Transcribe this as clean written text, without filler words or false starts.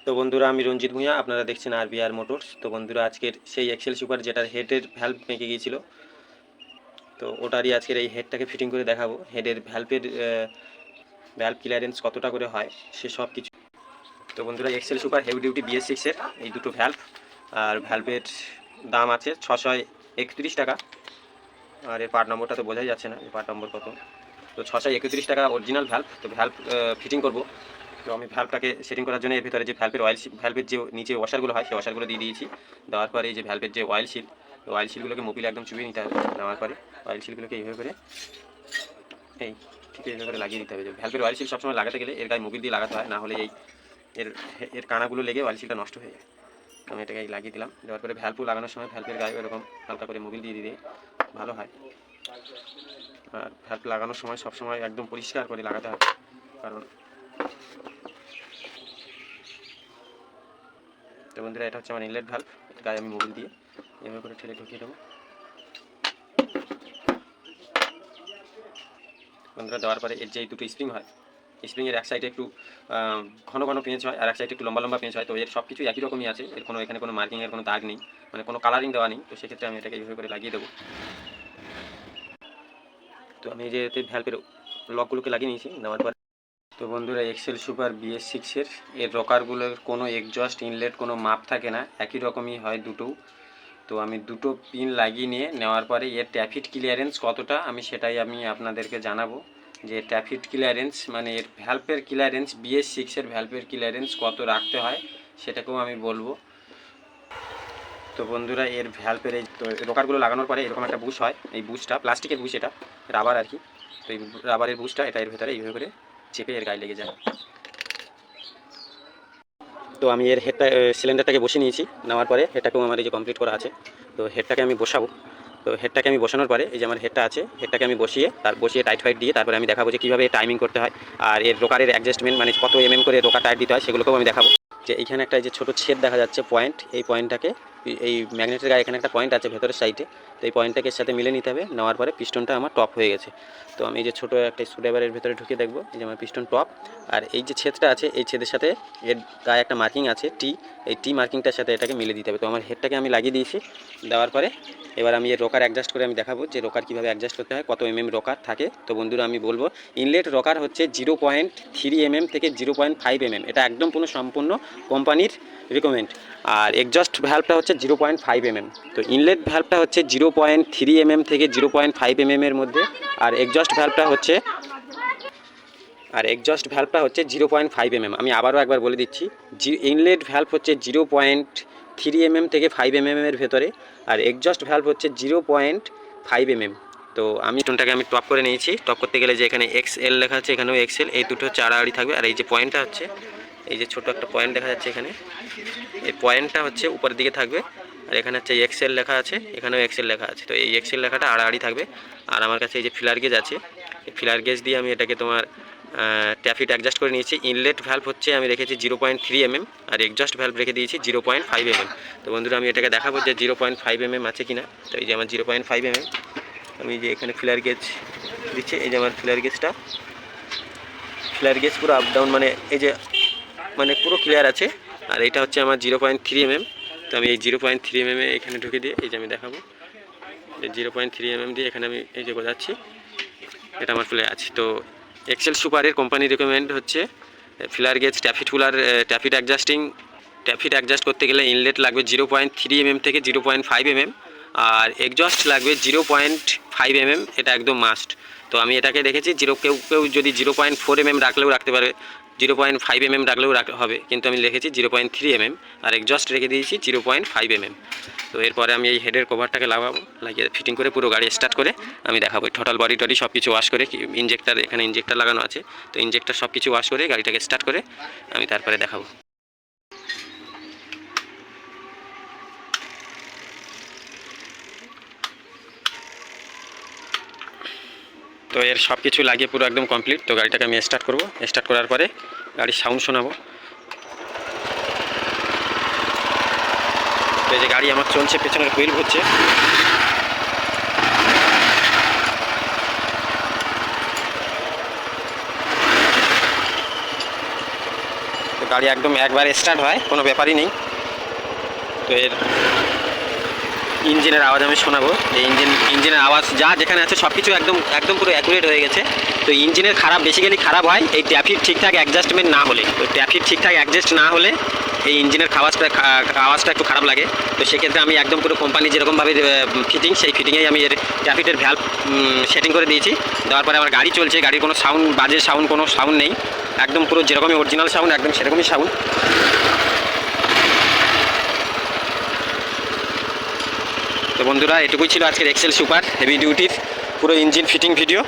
তো বন্ধুরা, আমি রঞ্জিত ভূঁইয়া, আপনারা দেখছেন আরবিআর মোটরস। তো বন্ধুরা, আজকের সেই এক্সেল সুপার যেটার হেডের ভ্যালভ ভেঙে গিয়েছিল, তো ওটারই আজকের এই হেডটাকে ফিটিং করে দেখাবো। হেডের ভ্যালভ ক্লিয়ারেন্স কতটা করে হয় সে সব কিছু। তো বন্ধুরা, এক্সেল সুপার হেভি ডিউটি BS6-এর এই দুটো ভ্যালভ, আর ভ্যালভের দাম আছে 631 টাকা। আর এর পার্ট নম্বরটা তো বোঝাই যাচ্ছে না, এই পার্ট নম্বর কত। তো 631 টাকা অরিজিনাল ভ্যালভ। তো ভ্যালভ ফিটিং করবো। তো আমি ভ্যালভটাকে সেটিং করার জন্য এর ভিতরে যে ভ্যালভের যে নিচে ওয়াশারগুলো হয় সেই ওয়াশারগুলো দিয়ে দিয়েছি। দেওয়ার পরে এই যে ভ্যালভের যে অয়েল শিল, অয়েল শিলগুলোকে মোবিলে একদম চুবিয়ে নিতে হবে। নেওয়ার পরে অয়েল শিলগুলোকে এইভাবে করে এই ঠিক এইভাবে করে লাগিয়ে দিতে হবে। যে ভ্যালভের অয়েল শিল সবসময় লাগাতে গেলে এর গায়ে মোবিল দিয়ে লাগাতে হয়, না হলে এর এর কানাগুলো লেগে অয়েল শিলটা নষ্ট হয়ে যায়। তো আমি এটাকে লাগিয়ে দিলাম। দেওয়ার পরে ভ্যালভও লাগানোর সময় ভ্যালভের গায়ে এরকম হালকা করে মোবিল দিয়ে দিলে ভালো হয়। আর ভ্যালভ লাগানোর সময় সবসময় একদম পরিষ্কার করে লাগাতে হবে, কারণ তো বন্ধুরা, এটা হচ্ছে আমার ইনলেট ভ্যালভ। গায়ে আমি মোবিল দিয়ে এভাবে করে ঠেলে ঢুকিয়ে দেবো। বন্ধুরা, দেওয়ার পরে এর যে দুটো স্প্রিং হয়, স্প্রিংয়ের এক সাইডে একটু ঘন ঘন পেঁচ হয়, আর এক সাইডে একটু লম্বা লম্বা পেঁচ হয়। তো এর সব কিছু একই রকমই আছে, এর এখানে কোনো মার্কিংয়ের কোনো দাগ নেই, মানে কোনো কালারিং দেওয়া নেই। তো সেক্ষেত্রে আমি এটাকে এইভাবে করে লাগিয়ে দেবো। তো আমি এই যে এতে ভ্যালভের লকগুলোকে লাগিয়ে নিয়েছি। নেওয়ার পরে তো বন্ধুরা, এক্সেল সুপার BS6-এর এর রকারগুলোর কোনো এক্সজস্ট ইনলেট কোনো মাপ থাকে না, একই রকমই হয় দুটো। তো আমি দুটো পিন লাগিয়ে নিয়ে নেওয়ার পরে এর ট্যাফিট ক্লিয়ারেন্স কতটা আমি সেটাই আপনাদেরকে জানাবো। যে ট্যাফিট ক্লিয়ারেন্স মানে এর ভ্যালভের ক্লিয়ারেন্স, BS6-এর ভ্যালভের ক্লিয়ারেন্স কত রাখতে হয় সেটাকেও আমি বলবো। তো বন্ধুরা, এর ভ্যালভের এই তো রকারগুলো লাগানোর পরে এরকম একটা বুশ হয়। এই বুশটা প্লাস্টিকের বুশ, এটা রাবার আর কি। তো এই রাবারের বুশটা এটা এর ভেতরে এইভাবে করে চেপে এর গায়ে লেগে যায়। তো আমি এর হেডটা সিলিন্ডারটাকে বসিয়ে নিয়েছি। নেওয়ার পরে হেডটাকেও আমার এই যে কমপ্লিট করা আছে। তো হেডটাকে আমি বসাবো। তো হেডটাকে আমি বসানোর পরে এই যে আমার হেডটা আছে, হেডটাকে আমি বসিয়ে টাইট ফাইট দিয়ে তারপরে আমি দেখাবো যে কীভাবে টাইমিং করতে হয়। আর এর রোকারের অ্যাডজাস্টমেন্ট মানে কত করে রোকার টাইট দিতে হয় সেগুলোকেও আমি দেখাবো। যে এইখানে একটা যে ছোটো ছেদ দেখা যাচ্ছে পয়েন্ট, এই পয়েন্টটাকে এই ম্যাগনেটের গায়ে এখানে একটা পয়েন্ট আছে ভেতরের সাইডে। তো এই পয়েন্টটাকে এর সাথে মিলে নিতে হবে। নেওয়ার পরে পিস্টনটা আমার টপ হয়ে গেছে। তো আমি এই যে ছোটো একটা স্ক্রুড্রাইভারের ভেতরে ঢুকে দেখবো এই যে আমার পিস্টন টপ। আর এই যে ছেদটা আছে, এই ছেদের সাথে এর গায়ে একটা মার্কিং আছে টি, এই টি মার্কিংটার সাথে এটাকে মিলে দিতে হবে। তো আমার হেডটাকে আমি লাগিয়ে দিয়েছি। দেওয়ার পরে এবার আমি এর রকার অ্যাডজাস্ট করে আমি দেখাবো যে রকার কীভাবে অ্যাডজাস্ট করতে হয়, কত রকার থাকে। তো বন্ধুরা, আমি বলবো ইনলেট রকার হচ্ছে 0.3 থেকে 0.5 এটা একদম সম্পূর্ণ কোম্পানির রিকমেন্ড। আর এক্সজস্ট ভ্যালভটা হচ্ছে 0.5 তো ইনলেট ভ্যালভটা হচ্ছে 0.3 থেকে 0.5 এর মধ্যে। আর এক্সজস্ট ভ্যালভটা হচ্ছে 0.5 আমি আবারও একবার বলে দিচ্ছি, ইনলেট ভ্যালভ হচ্ছে 0.3 থেকে 5 এর ভেতরে। আর এক্সজস্ট ভ্যালভ হচ্ছে 0.5 তো আমি টোনটাকে আমি টপ করে নিয়েছি। টপ করতে গেলে যে এখানে XL লেখা আছে, এখানেও XL, এই দুটো হচ্ছে আড়াআড়ি থাকবে। আর এই যে পয়েন্টটা হচ্ছে, এই যে ছোটো একটা পয়েন্ট দেখা যাচ্ছে এখানে, এই পয়েন্টটা হচ্ছে উপরের দিকে থাকবে। আর এখানে হচ্ছে XL লেখা আছে, এখানেও XL লেখা আছে। তো এই XL লেখাটা আড়াআড়ি থাকবে। আর আমার কাছে এই যে ফিলার গেজ আছে, এই ফিলার গেজ দিয়ে আমি এটাকে ট্যাফিট অ্যাডজাস্ট করে নিয়েছি। ইনলেট ভ্যালভ হচ্ছে আমি রেখেছি 0.3 আর এক্সজস্ট ভ্যালভ রেখে দিয়েছি 0.5 তো বন্ধুরা, আমি এটাকে দেখাবো যে 0.5 আছে কিনা। তো এই যে আমার 0.5 আমি যে এখানে ফিলার গেজ দিচ্ছি, এই যে আমার ফিলার গেজ পুরো আপ ডাউন মানে এই যে মানে পুরো ক্লিয়ার আছে। আর এটা হচ্ছে আমার 0.3 তো আমি এই 0.3 এখানে ঢুকে দিয়ে এই যে আমি দেখাবো, এই 0.3 দিয়ে এখানে আমি এই যে বোঝাচ্ছি এটা আমার ফিলার আছে। তো এক্সেল সুপারের কোম্পানি রেকমেন্ড হচ্ছে ফিলার গেজ ট্যাফিট অ্যাডজাস্ট করতে গেলে ইনলেট লাগবে 0.3 থেকে 0.5 আর এক্সজস্ট লাগবে 0.5 এটা একদম মাস্ট। তো আমি এটাকে রেখেছি কেউ যদি 0.4 রাখলেও রাখতে পারে, 0.5 রাখলেও হবে, কিন্তু আমি লিখেছি 0.3 আর এক্সজস্ট রেখে দিয়েছি 0.5 তো এরপরে আমি এই হেডের কভারটাকে লাগিয়ে ফিটিং করে পুরো গাড়ি স্টার্ট করে আমি দেখাবো টোটাল বডি সব কিছু ওয়াশ করে। এখানে ইঞ্জেক্টার লাগানো আছে, তো ইঞ্জেক্টার সব কিছু ওয়াশ করে গাড়িটাকে স্টার্ট করে আমি তারপরে দেখাবো। তো এর সব কিছু লাগিয়ে পুরো একদম কমপ্লিট। তো গাড়িটাকে আমি স্টার্ট করব। স্টার্ট করার পরে গাড়ির সাউন্ড শোনাবো। তো এই যে গাড়ি আমার চলছে, পেছনের হুইল ঘুরছে। তো গাড়ি একদম একবার স্টার্ট হয়, কোনো ব্যাপারই নেই। তো এর ইঞ্জিনের আওয়াজ আমি শোনাবো। এই ইঞ্জিনের আওয়াজ যা যেখানে আছে সব কিছু একদম একদম পুরো অ্যাকুরেট হয়ে গেছে। তো ইঞ্জিনের খারাপ বেসিক্যালি খারাপ হয় এই ট্যাফির ঠিকঠাক অ্যাডজাস্টমেন্ট না হলে। তো ট্যাফির ঠিকঠাক অ্যাডজাস্ট না হলে এই ইঞ্জিনের আওয়াজটা একটু খারাপ লাগে। তো সেক্ষেত্রে আমি একদম পুরো কোম্পানি যেরকমভাবে ফিটিং, সেই ফিটিংয়েই আমি এর ট্যাফিটের ভ্যালভ সেটিং করে দিয়েছি। দেওয়ার পরে আমার গাড়ি চলছে, গাড়ির কোনো সাউন্ড, বাজে সাউন্ড, কোনো সাউন্ড নেই, একদম পুরো যেরকমই অরিজিনাল সাউন্ড একদম সেরকমই সাউন্ড। তো বন্ধুরা, এটুকুই ছিল আজকের এক্সেল সুপার হেভি ডিউটির পুরো ইঞ্জিন ফিটিং ভিডিও।